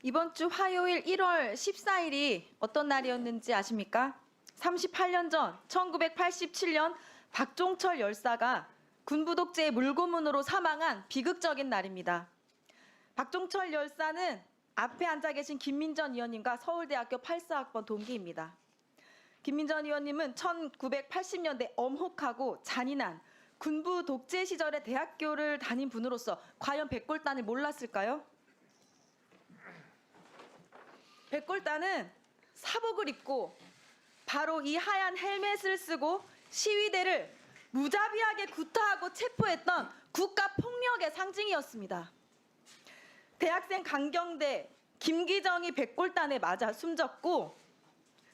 이번 주 화요일 1월 14일이 어떤 날이었는지 아십니까? 38년 전 1987년 박종철 열사가 군부 독재의 물고문으로 사망한 비극적인 날입니다. 박종철 열사는 앞에 앉아 계신 김민전 의원님과 서울대학교 84학번 동기입니다. 김민전 의원님은 1980년대 엄혹하고 잔인한 군부 독재 시절에 대학교를 다닌 분으로서 과연 백골단을 몰랐을까요? 백골단은 사복을 입고 바로 이 하얀 헬멧을 쓰고 시위대를 무자비하게 구타하고 체포했던 국가폭력의 상징이었습니다. 대학생 강경대 김기정이 백골단에 맞아 숨졌고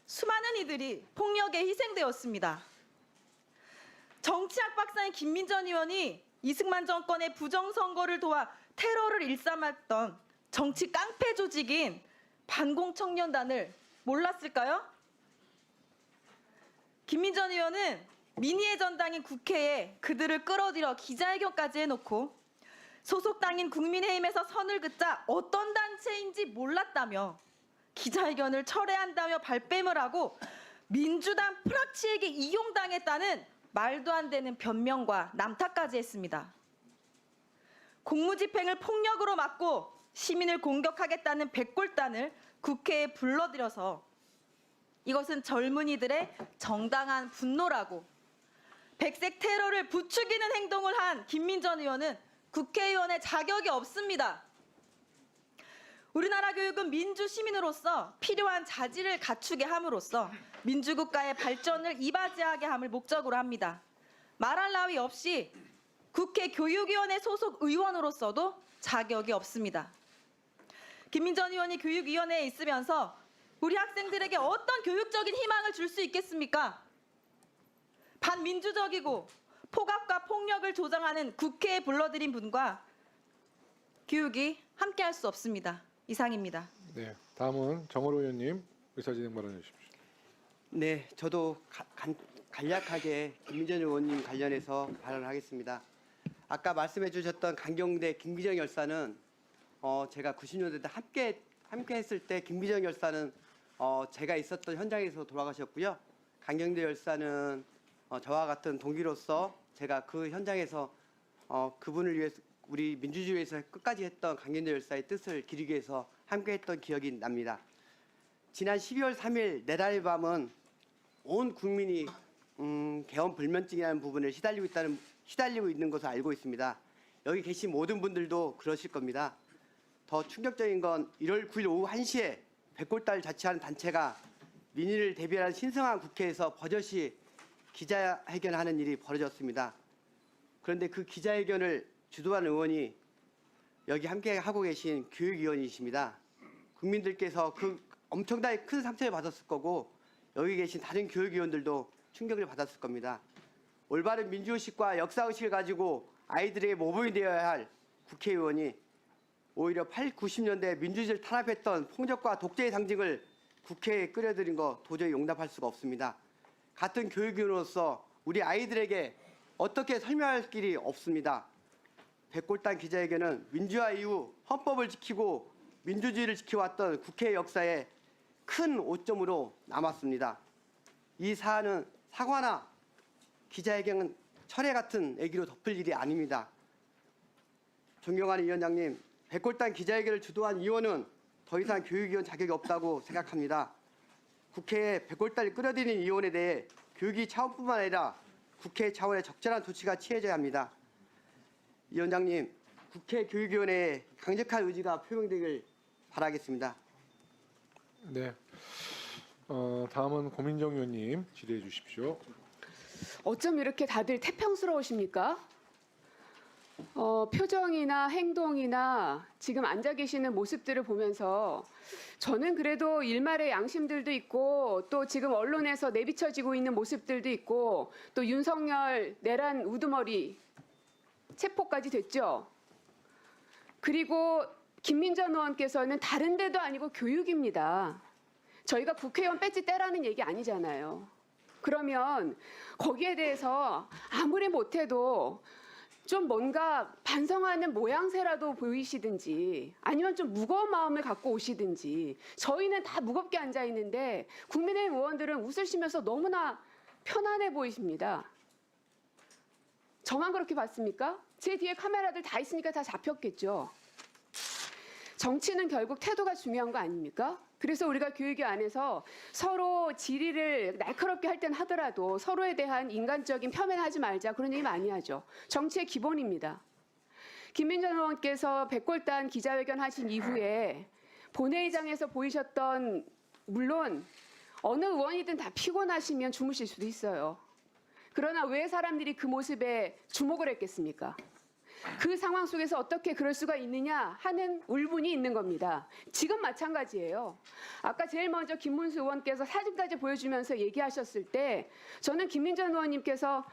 수많은 이들이 폭력에 희생되었습니다. 정치학 박사인 김민전 의원이 이승만 정권의 부정선거를 도와 테러를 일삼았던 정치 깡패 조직인 반공청년단을 몰랐을까요? 김민전 의원은 민의의 전당인 국회에 그들을 끌어들여 기자회견까지 해놓고 소속 당인 국민의힘에서 선을 긋자 어떤 단체인지 몰랐다며 기자회견을 철회한다며 발뺌을 하고 민주당 프락치에게 이용당했다는 말도 안 되는 변명과 남탓까지 했습니다. 공무집행을 폭력으로 막고 시민을 공격하겠다는 백골단을 국회에 불러들여서 이것은 젊은이들의 정당한 분노라고 백색 테러를 부추기는 행동을 한 김민전 의원은 국회의원의 자격이 없습니다. 우리나라 교육은 민주시민으로서 필요한 자질을 갖추게 함으로써 민주국가의 발전을 이바지하게 함을 목적으로 합니다. 말할 나위 없이 국회 교육위원회 소속 의원으로서도 자격이 없습니다. 김민전 의원이 교육위원회에 있으면서 우리 학생들에게 어떤 교육적인 희망을 줄 수 있겠습니까? 반민주적이고 폭압과 폭력을 조장하는 국회에 불러들인 분과 교육이 함께할 수 없습니다. 이상입니다. 네, 다음은 정호로 의원님 의사진행 발언해 주십시오. 네, 저도 간략하게 김민전 의원님 관련해서 발언하겠습니다. 아까 말씀해 주셨던 강경대 김기정 열사는 제가 90년대 때 함께 했을 때 김기정 열사는 제가 있었던 현장에서 돌아가셨고요. 강경대 열사는 저와 같은 동기로서 제가 그 현장에서 그분을 위해서 우리 민주주의에서 끝까지 했던 강경대 열사의 뜻을 기리기 위해서 함께했던 기억이 납니다. 지난 12월 3일 내란의 밤은 온 국민이 개헌 불면증이라는 부분을 시달리고 있는 것을 알고 있습니다. 여기 계신 모든 분들도 그러실 겁니다. 더 충격적인 건 1월 9일 오후 1시에 백골단을 자처하는 단체가 민의를 대변한 신성한 국회에서 버젓이 기자회견하는 일이 벌어졌습니다. 그런데 그 기자회견을 주도한 의원이 여기 함께 하고 계신 교육위원이십니다. 국민들께서 그 엄청나게 큰 상처를 받았을 거고 여기 계신 다른 교육위원들도 충격을 받았을 겁니다. 올바른 민주의식과 역사의식을 가지고 아이들에게 모범이 되어야 할 국회의원이 오히려 80, 90년대 민주주의를 탄압했던 폭력과 독재의 상징을 국회에 끌어들인 거 도저히 용납할 수가 없습니다. 같은 교육위원으로서 우리 아이들에게 어떻게 설명할 길이 없습니다. 백골단 기자회견은 민주화 이후 헌법을 지키고 민주주의를 지켜왔던 국회의 역사에 큰 오점으로 남았습니다. 이 사안은 사과나 기자회견은 철회 같은 얘기로 덮을 일이 아닙니다. 존경하는 위원장님, 백골단 기자회견을 주도한 의원은 더 이상 교육위원 자격이 없다고 생각합니다. 국회에 백골단을 끌어들이는 의원에 대해 교육위 차원뿐만 아니라 국회 차원의 적절한 조치가 취해져야 합니다. 위원장님, 국회 교육위원회에 강력한 의지가 표명되길 바라겠습니다. 네, 다음은 고민정 의원님 질의해 주십시오. 어쩜 이렇게 다들 태평스러우십니까? 표정이나 행동이나 지금 앉아 계시는 모습들을 보면서 저는 그래도 일말의 양심들도 있고 또 지금 언론에서 내비쳐지고 있는 모습들도 있고 또 윤석열 내란 우두머리 체포까지 됐죠. 그리고 김민전 의원께서는 다른 데도 아니고 교육입니다. 저희가 국회의원 배지 떼라는 얘기 아니잖아요. 그러면 거기에 대해서 아무리 못해도 좀 뭔가 반성하는 모양새라도 보이시든지 아니면 좀 무거운 마음을 갖고 오시든지 저희는 다 무겁게 앉아 있는데 국민의힘 의원들은 웃으시면서 너무나 편안해 보이십니다. 저만 그렇게 봤습니까? 제 뒤에 카메라들 다 있으니까 다 잡혔겠죠. 정치는 결국 태도가 중요한 거 아닙니까? 그래서 우리가 교육위 안에서 서로 질의를 날카롭게 할 땐 하더라도 서로에 대한 인간적인 폄훼하지 말자 그런 얘기 많이 하죠. 정치의 기본입니다. 김민전 의원께서 백골단 기자회견 하신 이후에 본회의장에서 보이셨던 물론 어느 의원이든 다 피곤하시면 주무실 수도 있어요. 그러나 왜 사람들이 그 모습에 주목을 했겠습니까? 그 상황 속에서 어떻게 그럴 수가 있느냐 하는 울분이 있는 겁니다. 지금 마찬가지예요. 아까 제일 먼저 김문수 의원께서 사진까지 보여주면서 얘기하셨을 때 저는 김민전 의원님께서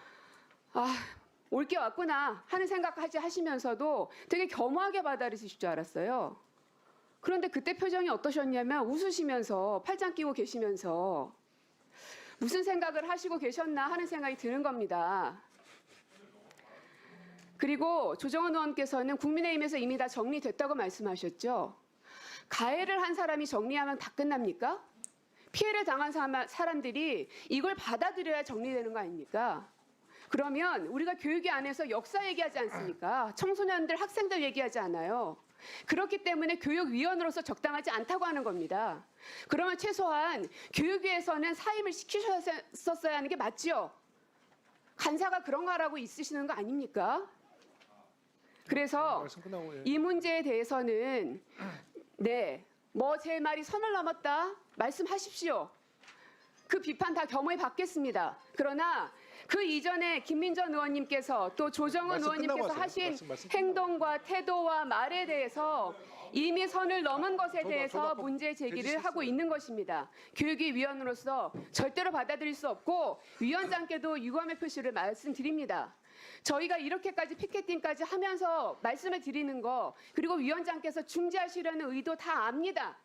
올 게 왔구나 하는 생각까지 하시면서도 되게 겸허하게 받아들이실 줄 알았어요. 그런데 그때 표정이 어떠셨냐면 웃으시면서 팔짱 끼고 계시면서 무슨 생각을 하시고 계셨나 하는 생각이 드는 겁니다. 그리고 조정원 의원께서는 국민의힘에서 이미 다 정리됐다고 말씀하셨죠. 가해를 한 사람이 정리하면 다 끝납니까? 피해를 당한 사람들이 이걸 받아들여야 정리되는 거 아닙니까? 그러면 우리가 교육위 안에서 역사 얘기하지 않습니까? 청소년들, 학생들 얘기하지 않아요. 그렇기 때문에 교육위원으로서 적당하지 않다고 하는 겁니다. 그러면 최소한 교육위에서는 사임을 시키셨어야 하는 게 맞지요? 간사가 그런 거 하라고 있으시는 거 아닙니까? 그래서 말씀 끝나고 이 문제에 대해서는 뭐 제 말이 선을 넘었다 말씀하십시오. 그 비판 다 겸허히 받겠습니다. 그러나 그 이전에 김민전 의원님께서 또 조정원 말씀 끝나고 의원님께서 하세요. 하신 말씀 끝나고. 행동과 태도와 말에 대해서 이미 선을 넘은 것에 대해서 저도 문제 제기를 해주셨어요. 하고 있는 것입니다. 교육위 위원으로서 절대로 받아들일 수 없고 위원장께도 유감의 표시를 말씀드립니다. 저희가 이렇게까지 피켓팅까지 하면서 말씀을 드리는 거 그리고 위원장께서 중지하시려는 의도 다 압니다.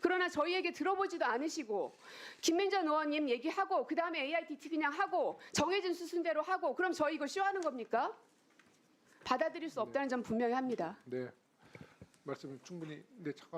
그러나 저희에게 들어보지도 않으시고 김민전 의원님 얘기하고 그다음에 AITT 그냥 하고 정해진 수순대로 하고 그럼 저희 이거 쇼하는 겁니까? 받아들일 수 없다는 점 분명히 합니다. 네. 말씀 충분히 잠깐